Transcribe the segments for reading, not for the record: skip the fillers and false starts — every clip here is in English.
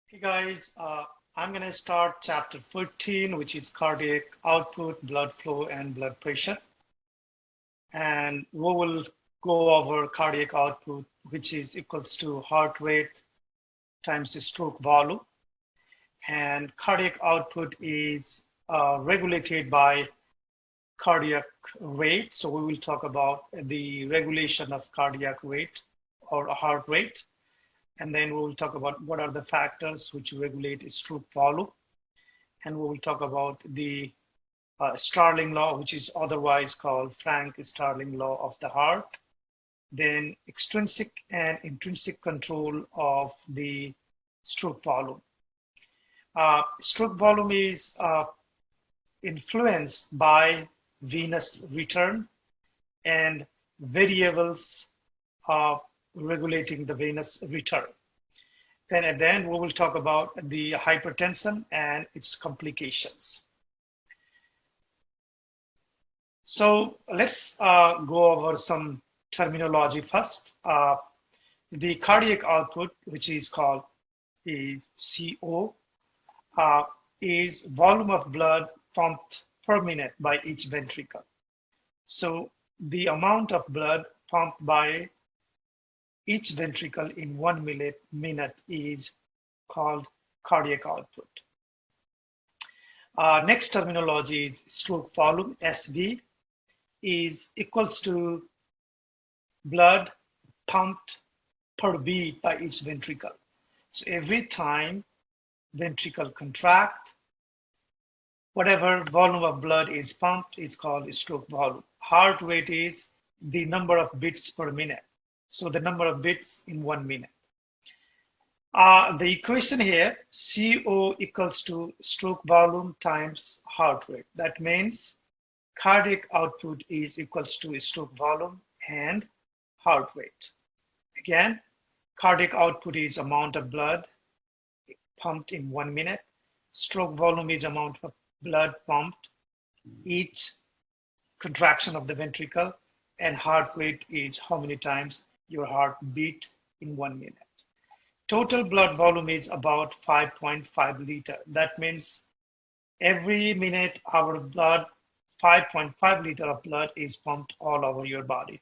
Hey guys, I'm going to start chapter 14, which is cardiac output, blood flow, and blood pressure. And we will go over cardiac output, which is equals to heart rate times stroke volume. And cardiac output is regulated by cardiac rate. So we will talk about the regulation of cardiac rate or heart rate. And then we will talk about what are the factors which regulate stroke volume. And we will talk about the Starling law, which is otherwise called Frank-Starling law of the heart. Then extrinsic and intrinsic control of the stroke volume. Stroke volume is influenced by venous return and variables regulating the venous return. Then at the end, we will talk about the hypertension and its complications. So let's go over some terminology first. The cardiac output, which is called CO, is volume of blood pumped per minute by each ventricle. So the amount of blood pumped by each ventricle in 1 minute is called cardiac output. Next terminology is stroke volume, SV, is equals to blood pumped per beat by each ventricle. So every time ventricle contract, whatever volume of blood is pumped is called stroke volume. Heart rate is the number of beats per minute. So the number of beats in 1 minute. The equation here, CO equals to stroke volume times heart rate. That means cardiac output is equals to stroke volume and heart rate. Again, cardiac output is amount of blood pumped in 1 minute. Stroke volume is amount of blood pumped each contraction of the ventricle, and heart rate is how many times your heart beat in 1 minute. Total blood volume is about 5.5 liter. That means every minute our blood, 5.5 liter of blood is pumped all over your body.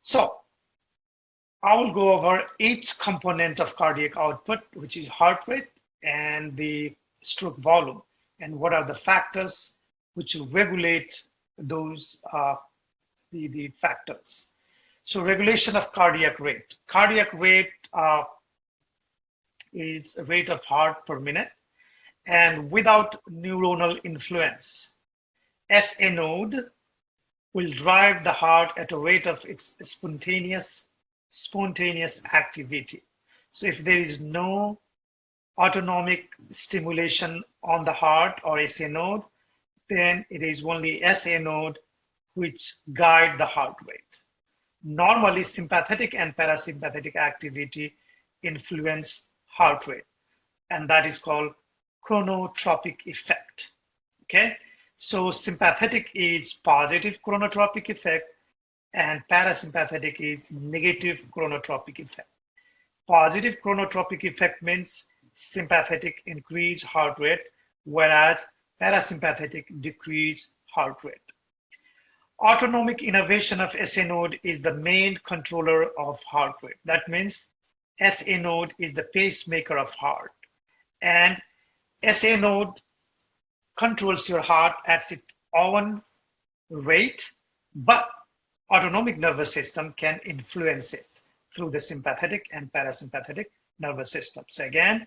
So I will go over each component of cardiac output, which is heart rate and the stroke volume, and what are the factors which regulate those the factors. So regulation of cardiac rate. Cardiac rate is rate of heart per minute, and without neuronal influence, SA node will drive the heart at a rate of its spontaneous activity. So if there is no autonomic stimulation on the heart or SA node, then it is only SA node which guide the heart rate. Normally, sympathetic and parasympathetic activity influence heart rate, and that is called chronotropic effect. Okay, so sympathetic is positive chronotropic effect, and parasympathetic is negative chronotropic effect. Positive chronotropic effect means sympathetic increase heart rate, whereas parasympathetic decrease heart rate. Autonomic innervation of SA node is the main controller of heart rate. That means SA node is the pacemaker of heart, and SA node controls your heart at its own rate, but autonomic nervous system can influence it through the sympathetic and parasympathetic nervous systems. Again,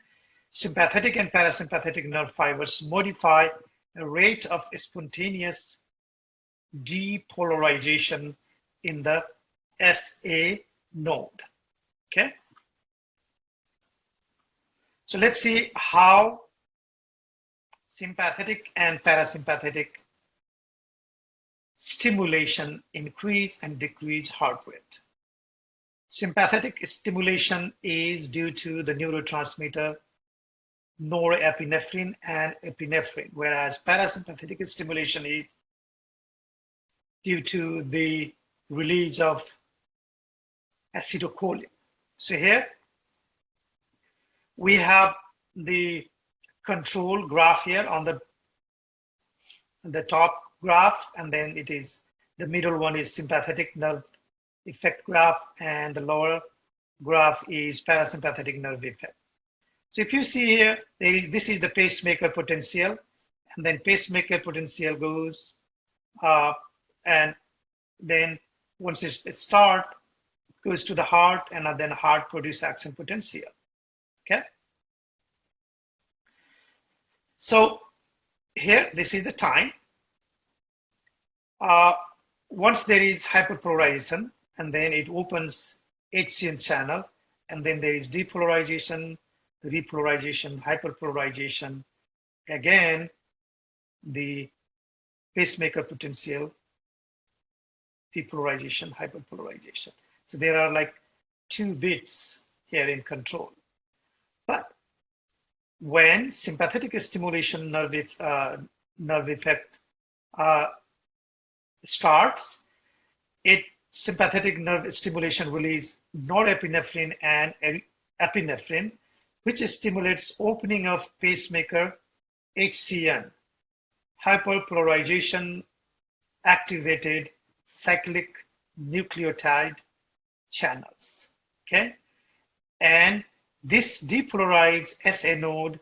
sympathetic and parasympathetic nerve fibers modify the rate of spontaneous depolarization in the SA node. Okay, so let's see how sympathetic and parasympathetic stimulation increase and decrease heart rate. Sympathetic stimulation is due to the neurotransmitter norepinephrine and epinephrine, whereas parasympathetic stimulation is due to the release of acetylcholine. So here We have the control graph here on the top graph, and then it is the middle one is sympathetic nerve effect graph, and the lower graph is parasympathetic nerve effect. So if you see here, this is the pacemaker potential, and then pacemaker potential goes and then once it starts, goes to the heart, and then heart produces action potential. Okay. So here, this is the time. Once there is hyperpolarization, and then it opens HCN channel, and then there is depolarization, repolarization, hyperpolarization. Again, the pacemaker potential, depolarization, hyperpolarization. So there are like 2 bits here in control. But when sympathetic stimulation nerve effect starts, sympathetic nerve stimulation release norepinephrine and epinephrine, which stimulates opening of pacemaker HCN, hyperpolarization activated cyclic nucleotide channels. Okay, and this depolarizes SA node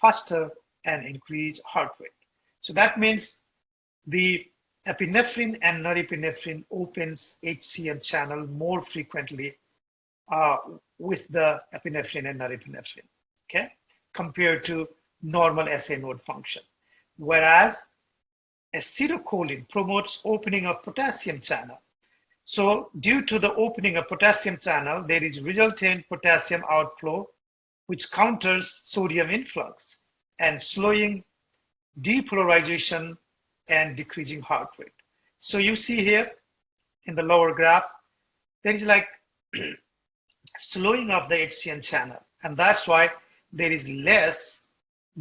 faster and increase heart rate. So that means the epinephrine and norepinephrine opens HCN channel more frequently with the epinephrine and norepinephrine, okay, compared to normal SA node function. Whereas acetylcholine promotes opening of potassium channel. So due to the opening of potassium channel, there is resultant potassium outflow, which counters sodium influx and slowing depolarization and decreasing heart rate. So you see here in the lower graph, there is like slowing of the HCN channel, and that's why there is less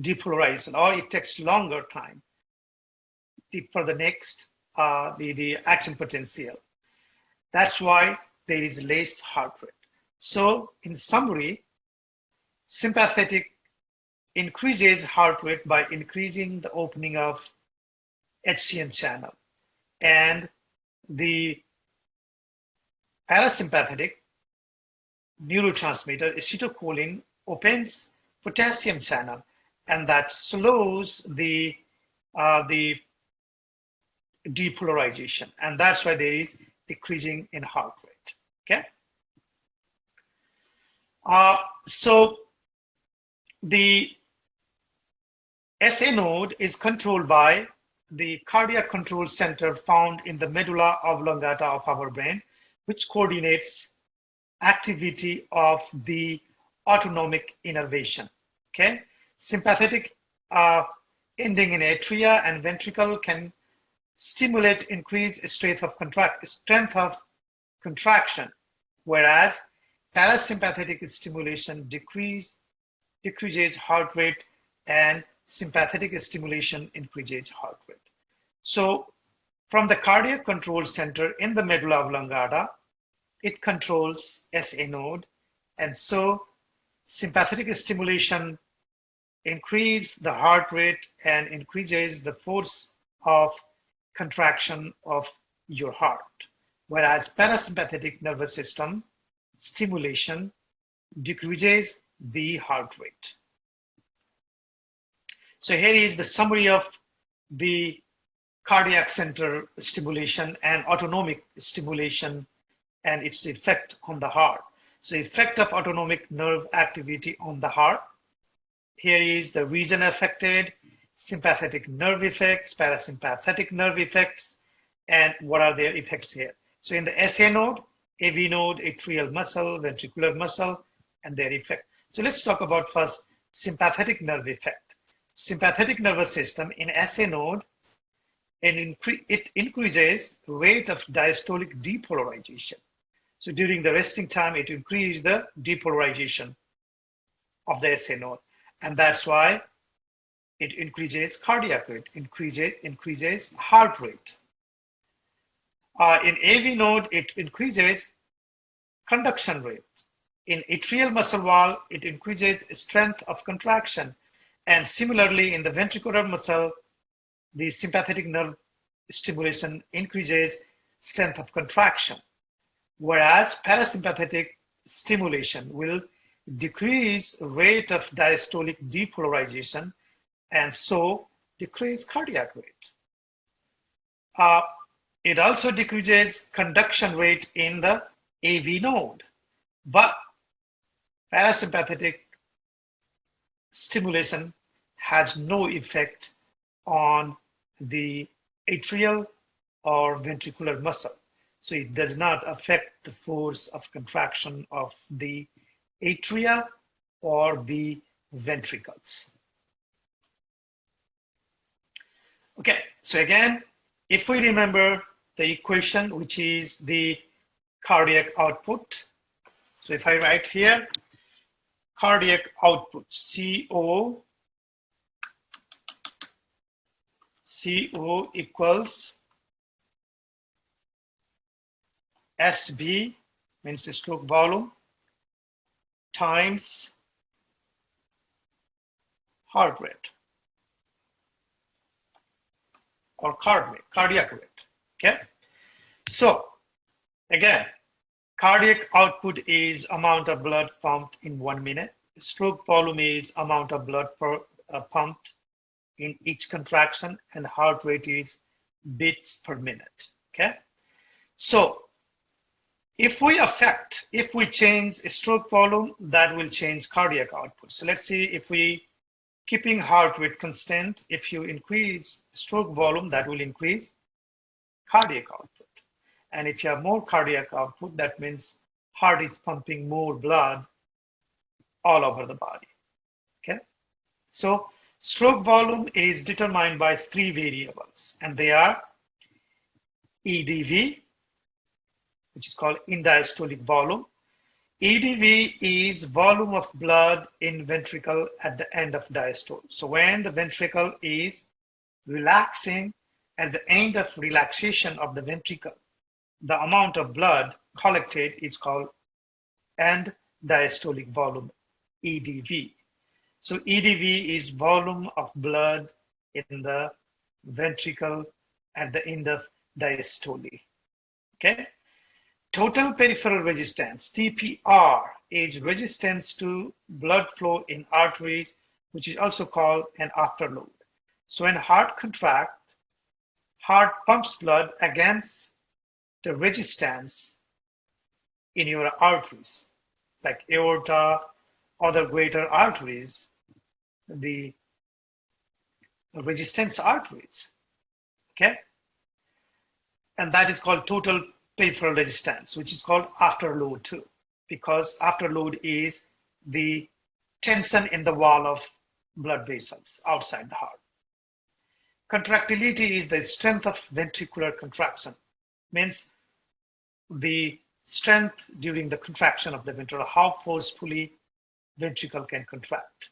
depolarization, or it takes longer time for the next, the action potential. That's why there is less heart rate. So in summary, sympathetic increases heart rate by increasing the opening of HCN channel, and the parasympathetic neurotransmitter acetylcholine opens potassium channel, and that slows the depolarization, and that's why there is decreasing in heart rate. Okay. So the SA node is controlled by the cardiac control center found in the medulla oblongata of our brain, which coordinates activity of the autonomic innervation. Okay, sympathetic ending in atria and ventricle can stimulate increased strength of contraction, whereas parasympathetic stimulation decreases heart rate, and sympathetic stimulation increases heart rate. So from the cardiac control center in the medulla oblongata, it controls SA node, and so sympathetic stimulation increases the heart rate and increases the force of contraction of your heart, whereas parasympathetic nervous system stimulation decreases the heart rate. So here is the summary of the cardiac center stimulation and autonomic stimulation and its effect on the heart. So effect of autonomic nerve activity on the heart. Here is the region affected, sympathetic nerve effects, parasympathetic nerve effects, and what are their effects here. So in the SA node, AV node, atrial muscle, ventricular muscle, and their effect. So let's talk about first sympathetic nerve effect. Sympathetic nervous system in SA node, and it increases rate of diastolic depolarization. So during the resting time, it increases the depolarization of the SA node, and that's why it increases cardiac rate, increases heart rate. In AV node, it increases conduction rate, In atrial muscle wall, it increases strength of contraction. And similarly, in the ventricular muscle, the sympathetic nerve stimulation increases strength of contraction, whereas parasympathetic stimulation will decrease rate of diastolic depolarization and so decrease cardiac rate. It also decreases conduction rate in the AV node, but parasympathetic stimulation has no effect on the atrial or ventricular muscle. So it does not affect the force of contraction of the atria or the ventricles. Okay, so again, if we remember the equation, which is the cardiac output. So if I write here, cardiac output, CO equals SB, means stroke volume, times heart rate or cardiac rate. Okay, so again, cardiac output is amount of blood pumped in 1 minute. Stroke volume is amount of blood pumped in each contraction, and heart rate is beats per minute. Okay, so if we change stroke volume, that will change cardiac output. So let's see, if we keeping heart rate constant, if you increase stroke volume, that will increase cardiac output. And if you have more cardiac output, that means heart is pumping more blood all over the body. Okay, so stroke volume is determined by 3 variables, and they are EDV, which is called end-diastolic volume. EDV is volume of blood in ventricle at the end of diastole. So when the ventricle is relaxing, at the end of relaxation of the ventricle, the amount of blood collected is called end diastolic volume, EDV. So EDV is volume of blood in the ventricle at the end of diastole. Okay. Total peripheral resistance, TPR, is resistance to blood flow in arteries, which is also called an afterload. So when heart contracts, heart pumps blood against the resistance in your arteries, like aorta, other greater arteries, the resistance arteries. Okay, and that is called total peripheral resistance, which is called afterload too, because afterload is the tension in the wall of blood vessels outside the heart. Contractility is the strength of ventricular contraction, means the strength during the contraction of the ventricle, how forcefully ventricle can contract.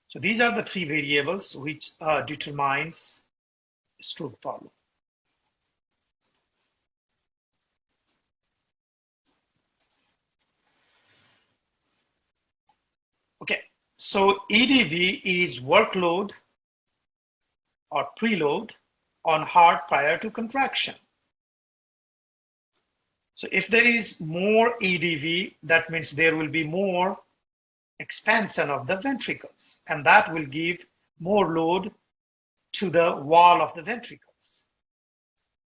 So these are the 3 variables which determines stroke volume. Okay, so EDV is workload or preload on heart prior to contraction. So if there is more EDV, that means there will be more expansion of the ventricles, and that will give more load to the wall of the ventricles.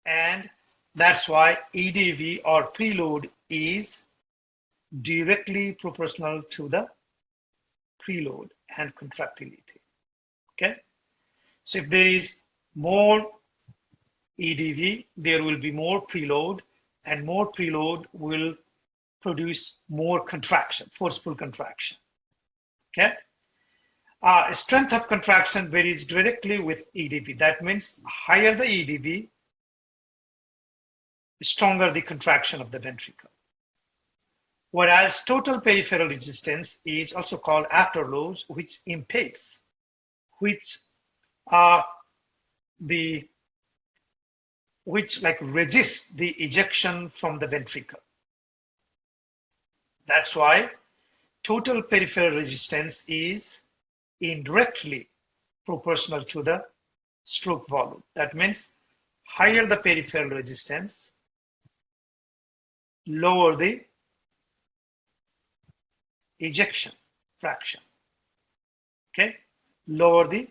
And that's why EDV or preload is directly proportional to the preload and contractility. Okay, so if there is more EDV, there will be more preload, and more preload will produce more contraction, forceful contraction. Okay, strength of contraction varies directly with EDV. That means higher the EDV, stronger the contraction of the ventricle. Whereas total peripheral resistance is also called afterloads, which impedes, which resists the ejection from the ventricle. That's why total peripheral resistance is indirectly proportional to the stroke volume. That means higher the peripheral resistance, lower the ejection fraction. Okay, lower the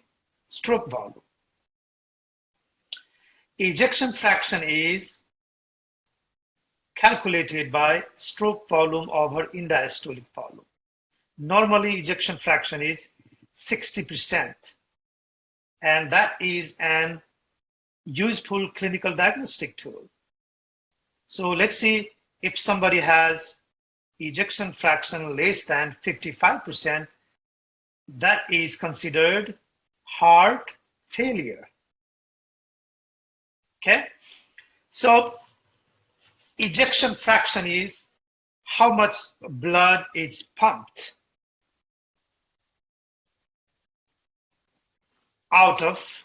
stroke volume. Ejection fraction is calculated by stroke volume over indiastolic volume. Normally, ejection fraction is 60%, and that is an useful clinical diagnostic tool. So let's see if somebody has ejection fraction less than 55%, that is considered heart failure. Okay, so ejection fraction is how much blood is pumped out of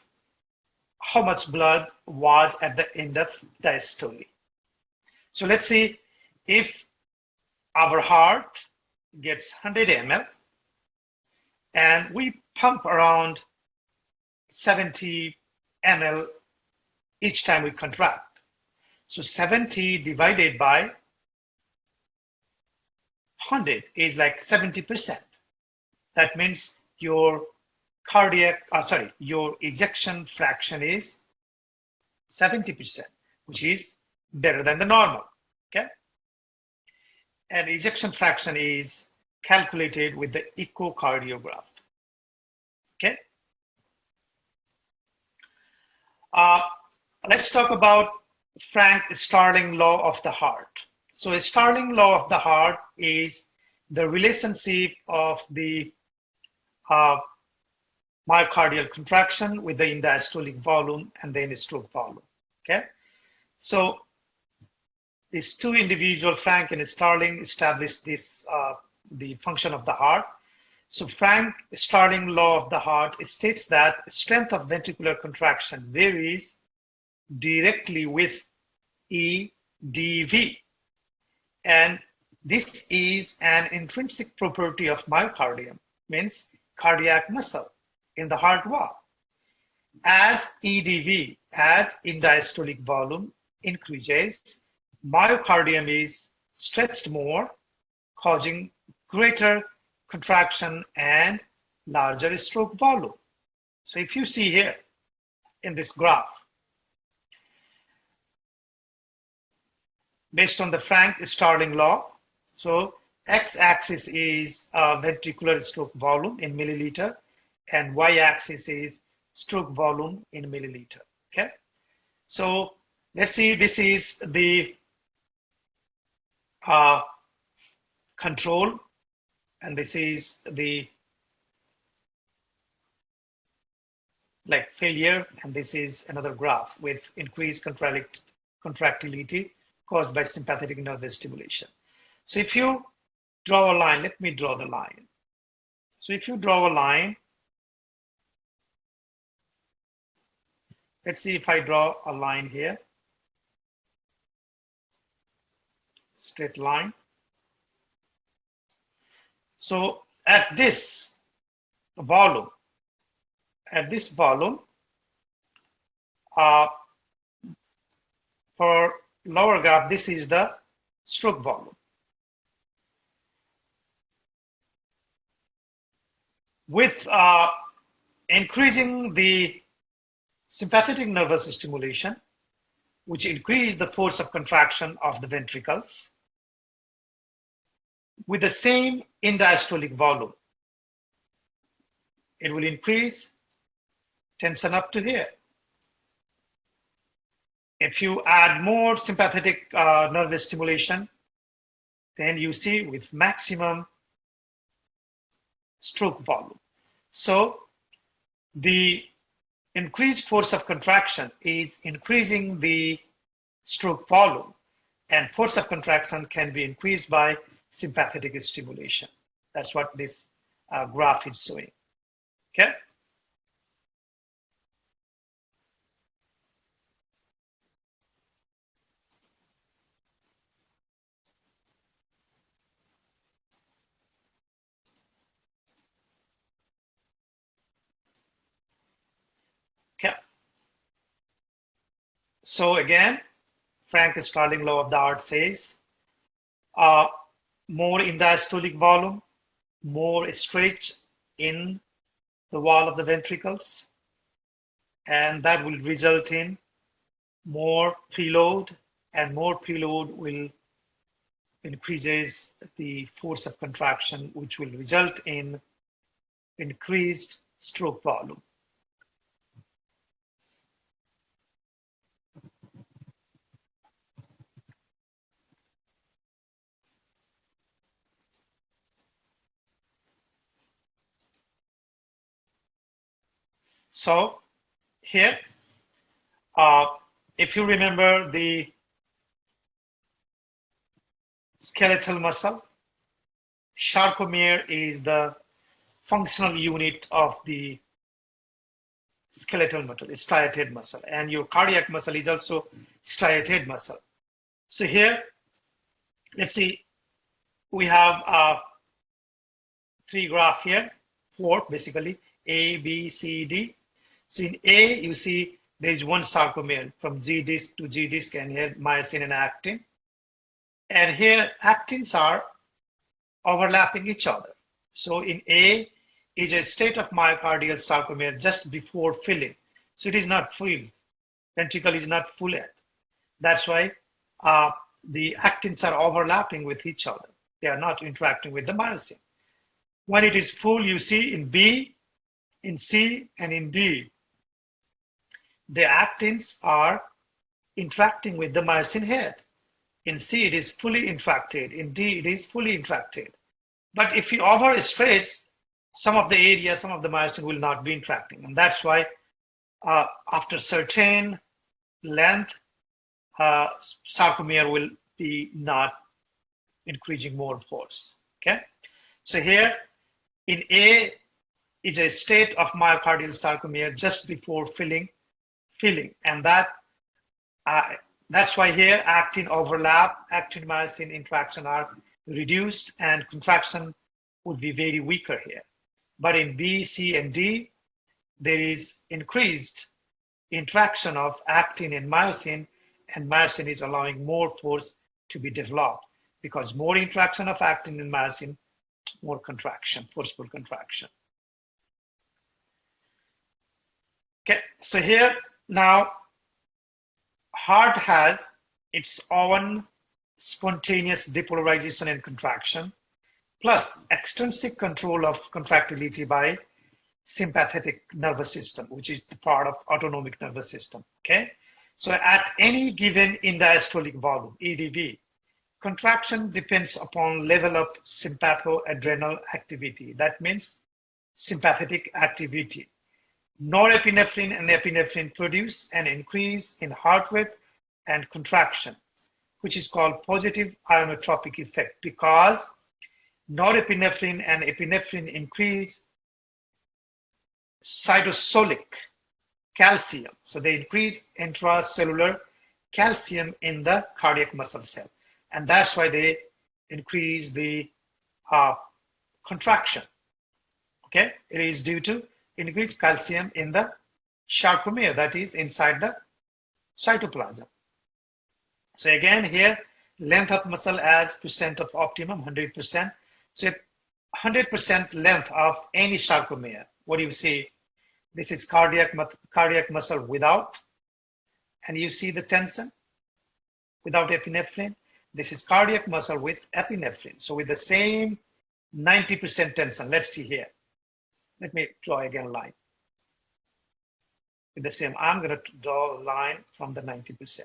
how much blood was at the end of diastole. So let's see if our heart gets 100 ml and we pump around 70 ml each time we contract. So 70 divided by 100 is like 70%. That means your your ejection fraction is 70%, which is better than the normal. Okay, and ejection fraction is calculated with the echocardiograph. Okay, let's talk about Frank-Starling law of the heart. So a Starling law of the heart is the relationship of the myocardial contraction with the indiastolic volume and then stroke volume. Okay, so these two individual, Frank and Starling, established this the function of the heart. So Frank-Starling law of the heart states that strength of ventricular contraction varies directly with EDV, and this is an intrinsic property of myocardium, means cardiac muscle in the heart wall. As EDV, as indiastolic volume increases, myocardium is stretched more, causing greater contraction and larger stroke volume. So if you see here in this graph, based on the Frank-Starling law, so x-axis is ventricular stroke volume in milliliter, and y-axis is stroke volume in milliliter. Okay, so let's see, this is the control, and this is the like failure, and this is another graph with increased contractility caused by sympathetic nervous stimulation. So if you draw a line, let me draw the line. So if you draw a line, let's see if I draw a line here, straight line. So at this volume, for lower graph, this is the stroke volume. With increasing the sympathetic nervous stimulation, which increase the force of contraction of the ventricles, with the same indiastolic volume, it will increase tension up to here. If you add more sympathetic nervous stimulation, then you see with maximum stroke volume. So the increased force of contraction is increasing the stroke volume, and force of contraction can be increased by sympathetic stimulation. That's what this graph is showing. Okay. So again, Frank Starling law of the art says, uh, more in diastolic volume, more stretch in the wall of the ventricles, and that will result in more preload, and more preload will increases the force of contraction, which will result in increased stroke volume. So here, if you remember the skeletal muscle, sarcomere is the functional unit of the skeletal muscle, striated muscle, and your cardiac muscle is also striated muscle. So here, let's see, we have three graph here, four basically, A, B, C, D. So in A, you see there is one sarcomere from G disc to G disc, and here myosin and actin. And here actins are overlapping each other. So in A is a state of myocardial sarcomere just before filling. So it is not full. Ventricle is not full yet. That's why the actins are overlapping with each other. They are not interacting with the myosin. When it is full, you see in B, in C, and in D, the actins are interacting with the myosin head. In C, it is fully interacted. In D, it is fully interacted. But if you overstretch, some of the area, some of the myosin will not be interacting. And that's why after certain length, sarcomere will be not increasing more force. Okay. So here in A is a state of myocardial sarcomere just before filling, and that's why here actin overlap, actin myosin interaction are reduced, and contraction would be very weaker here. But in B, C, and D, there is increased interaction of actin and myosin is allowing more force to be developed, because more interaction of actin and myosin, more contraction, forceful contraction. Okay, so here now, heart has its own spontaneous depolarization and contraction, plus extrinsic control of contractility by sympathetic nervous system, which is the part of autonomic nervous system. Okay, so at any given indiastolic volume, EDV, contraction depends upon level of sympathoadrenal activity. That means sympathetic activity. Norepinephrine and epinephrine produce an increase in heart rate and contraction, which is called positive ionotropic effect, because norepinephrine and epinephrine increase cytosolic calcium. So they increase intracellular calcium in the cardiac muscle cell. And that's why they increase the contraction. Okay, it is due to increased calcium in the sarcomere, that is inside the cytoplasm. So again here, length of muscle as percent of optimum, 100%. So 100% length of any sarcomere. What do you see? This is cardiac muscle without, and you see the tension without epinephrine. This is cardiac muscle with epinephrine. So with the same 90% tension, let's see here. Let me draw again a line. With the same, I'm going to draw a line from the 90%.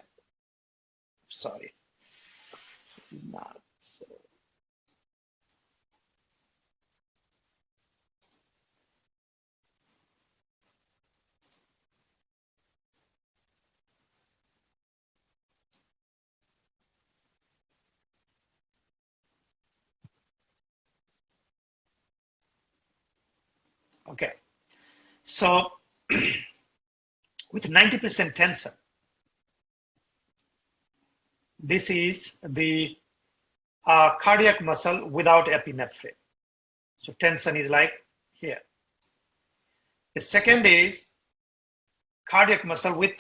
Sorry, this is not so. Okay, so with 90% tension, this is the cardiac muscle without epinephrine. So tension is like here. The second is cardiac muscle with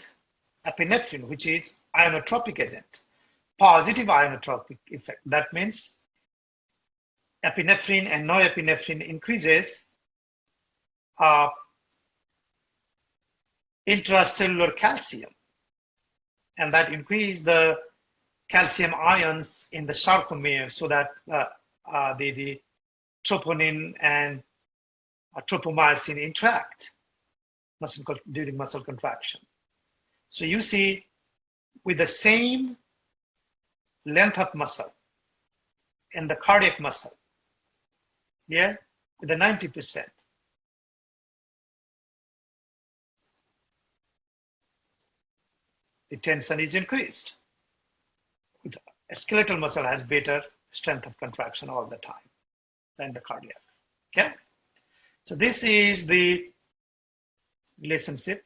epinephrine, which is ionotropic agent, positive ionotropic effect. That means epinephrine and norepinephrine increases intracellular calcium, and that increase the calcium ions in the sarcomere so that the troponin and tropomyosin interact during muscle contraction. So you see, with the same length of muscle in the cardiac muscle, yeah, with the 90%, the tension is increased. A skeletal muscle has better strength of contraction all the time than the cardiac. Okay, so this is the relationship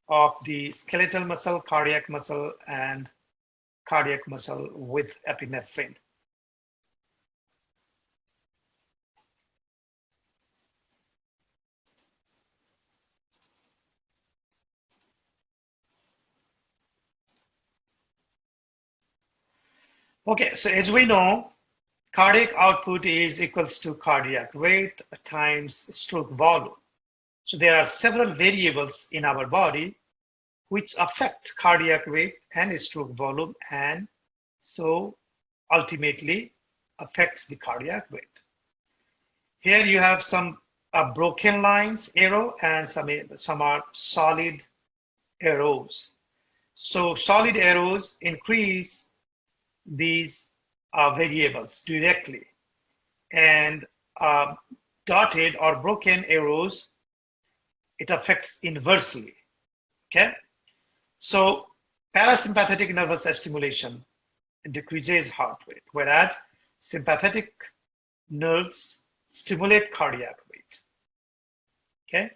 of the skeletal muscle, and cardiac muscle with epinephrine. Okay, so as we know, cardiac output is equals to cardiac rate times stroke volume. So there are several variables in our body which affect cardiac rate and stroke volume, and so ultimately affects the cardiac rate. Here you have some broken lines arrow, and some are solid arrows. So solid arrows increase these variables directly, and dotted or broken arrows, it affects inversely. Okay, so parasympathetic nervous stimulation decreases heart rate, whereas sympathetic nerves stimulate cardiac rate. Okay,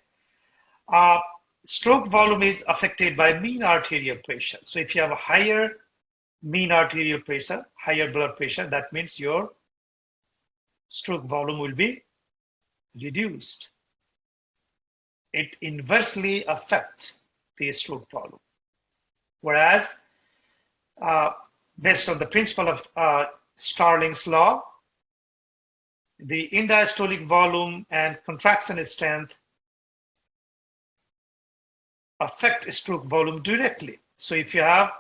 stroke volume is affected by mean arterial pressure. So if you have a higher mean arterial pressure, higher blood pressure, that means your stroke volume will be reduced. It inversely affects the stroke volume. Whereas, based on the principle of Starling's law, the end-diastolic volume and contraction strength affect stroke volume directly. So if you have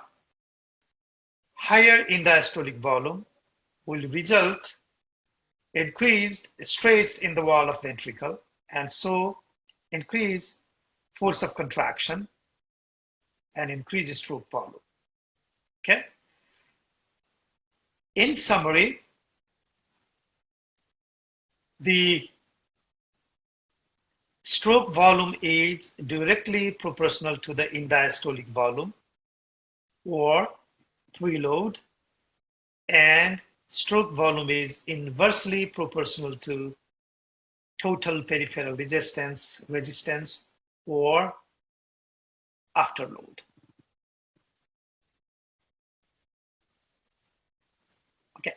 higher end-diastolic volume, will result increased straits in the wall of ventricle, and so increase force of contraction and increase stroke volume. Okay. In summary, the stroke volume is directly proportional to the end-diastolic volume or preload, and stroke volume is inversely proportional to total peripheral resistance or afterload. Okay,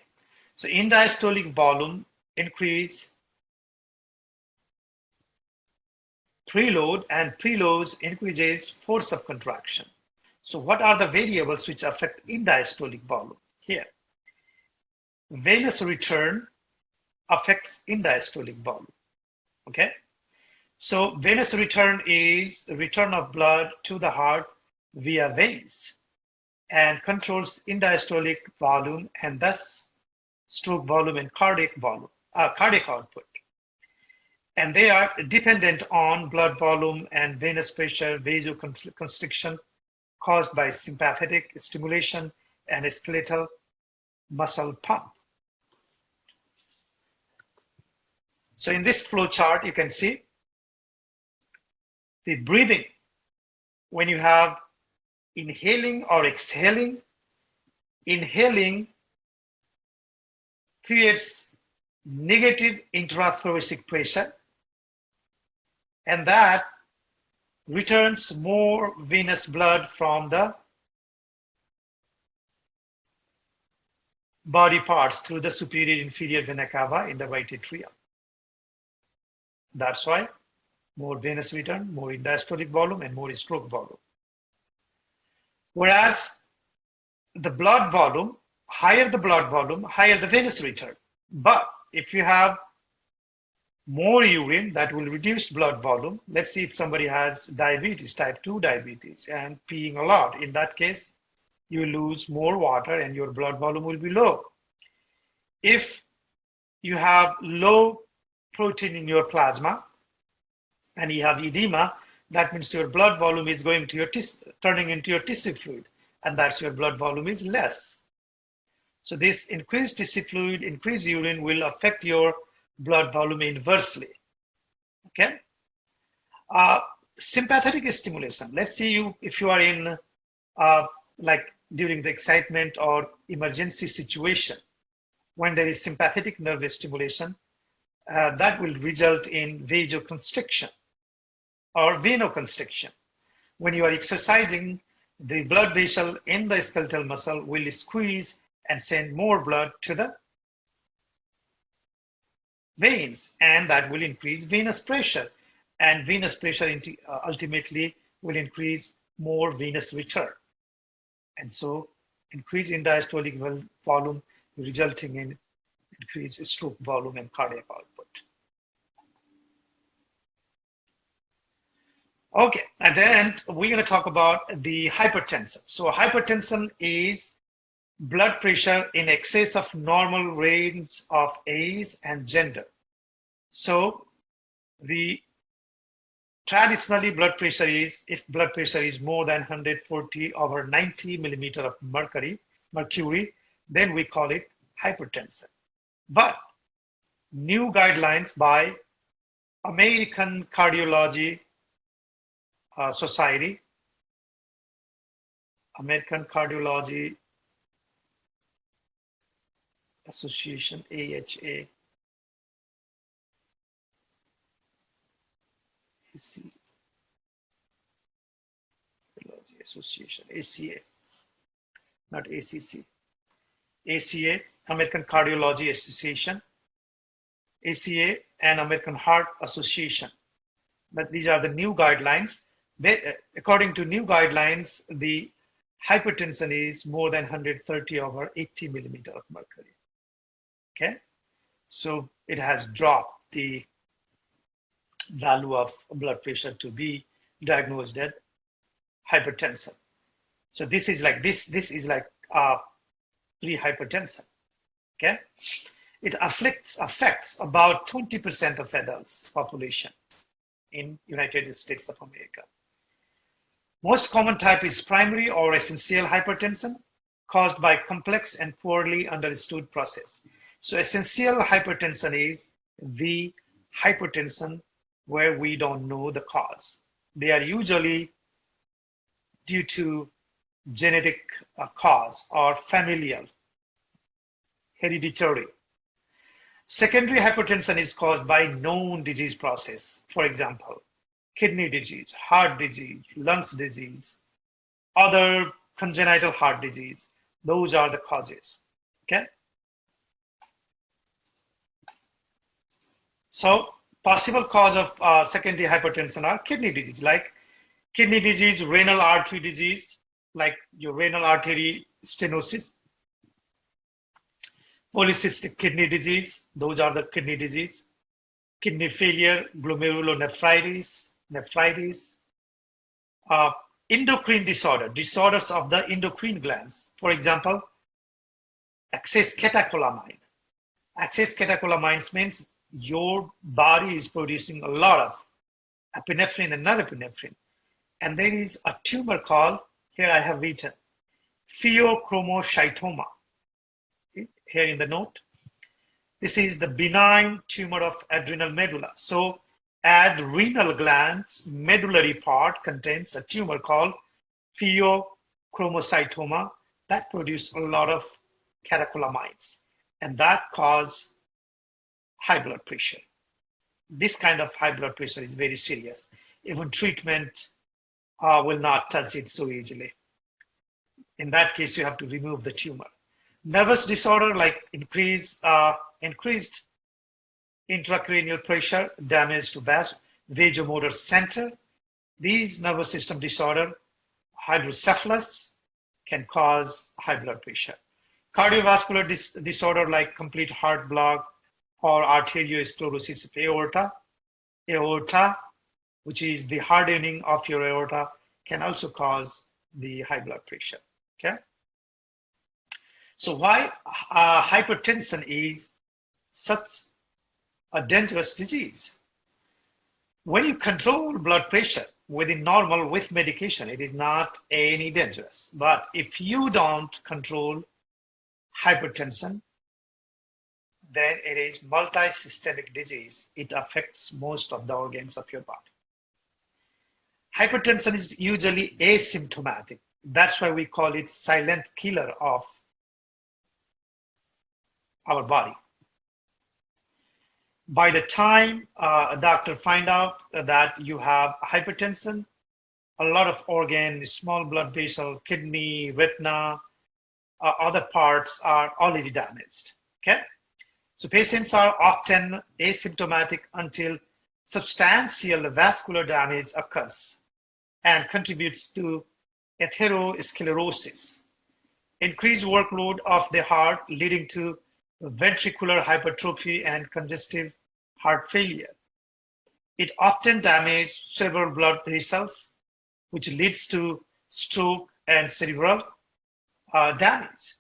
so end-diastolic volume increase preload, and preloads increases force of contraction. So what are the variables which affect end-diastolic volume? Here, venous return affects end-diastolic volume. Okay, so venous return is the return of blood to the heart via veins and controls end-diastolic volume and thus stroke volume and cardiac output. And they are dependent on blood volume and venous pressure, vasoconstriction caused by sympathetic stimulation and skeletal muscle pump. So in this flow chart, you can see the breathing. When you have inhaling or exhaling, inhaling creates negative intrathoracic pressure, and that returns more venous blood from the body parts through the superior inferior vena cava in the right atrium. That's why more venous return, more diastolic volume, and more stroke volume. Whereas the blood volume, higher the blood volume, higher the venous return. But if you have more urine, that will reduce blood volume. Let's see if somebody has diabetes, type 2 diabetes, and peeing a lot. In that case, you lose more water and your blood volume will be low. If you have low protein in your plasma and you have edema, that means your blood volume is going to your turning into your tissue fluid, and that's your blood volume is less. So this increased tissue fluid, increased urine will affect your blood volume inversely. Okay. Sympathetic stimulation. Let's see if you are in like during the excitement or emergency situation, when there is sympathetic nerve stimulation, that will result in vasoconstriction or venoconstriction. When you are exercising, the blood vessel in the skeletal muscle will squeeze and send more blood to the veins, and that will increase venous pressure, and venous pressure ultimately will increase more venous return, and so increase in diastolic volume resulting in increased stroke volume and cardiac output. Okay, at the end we're going to talk about the hypertension. So hypertension is blood pressure in excess of normal range of age and gender. So the traditionally blood pressure is, if blood pressure is more than 140/90 millimeter of mercury, then we call it hypertension. But new guidelines by American Cardiology Society, American Cardiology Association, AHA, Association, ACA, not ACC, ACA, American Cardiology Association, ACA, and American Heart Association. But these are the new guidelines. According to new guidelines, the hypertension is more than 130/80 millimeter of mercury. Okay, so it has dropped the value of blood pressure to be diagnosed as hypertension. So this is like pre-hypertension. Okay, it affects about 20% of adults population in United States of America. Most common type is primary or essential hypertension, caused by complex and poorly understood process. So essential hypertension is the hypertension where we don't know the cause. They are usually due to genetic cause or familial, hereditary. Secondary hypertension is caused by known disease process. For example, kidney disease, heart disease, lungs disease, other congenital heart disease. Those are the causes. Okay. So possible cause of secondary hypertension are kidney disease, like kidney disease, renal artery disease, like your renal artery stenosis, polycystic kidney disease, those are the kidney disease, kidney failure, glomerulonephritis, endocrine disorders of the endocrine glands. For example, excess catecholamine. Excess catecholamines means your body is producing a lot of epinephrine and norepinephrine. And there is a tumor called, here I have written, pheochromocytoma. Here in the note, this is the benign tumor of adrenal medulla. So adrenal glands medullary part contains a tumor called pheochromocytoma that produce a lot of catecholamines, and that cause high blood pressure. This kind of high blood pressure is very serious. Even treatment will not touch it so easily. In that case, you have to remove the tumor. Nervous disorder like increased intracranial pressure, damage to vasomotor center. These nervous system disorder, hydrocephalus, can cause high blood pressure. Cardiovascular disorder like complete heart block or arteriosclerosis of aorta, which is the hardening of your aorta, can also cause the high blood pressure. Okay. So why hypertension is such a dangerous disease? When you control blood pressure within normal with medication, it is not any dangerous. But if you don't control hypertension, then it is multi-systemic disease. It affects most of the organs of your body. Hypertension is usually asymptomatic. That's why we call it silent killer of our body. By the time a doctor finds out that you have hypertension, a lot of organs, small blood vessel, kidney, retina, other parts are already damaged. Okay, so patients are often asymptomatic until substantial vascular damage occurs and contributes to atherosclerosis, increased workload of the heart leading to ventricular hypertrophy and congestive heart failure. It often damages several blood vessels, which leads to stroke and cerebral damage.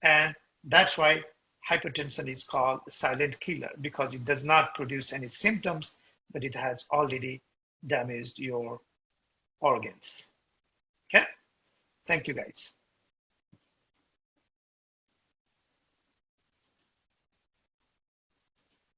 And that's why hypertension is called a silent killer, because it does not produce any symptoms, but it has already damaged your organs. Okay, thank you guys.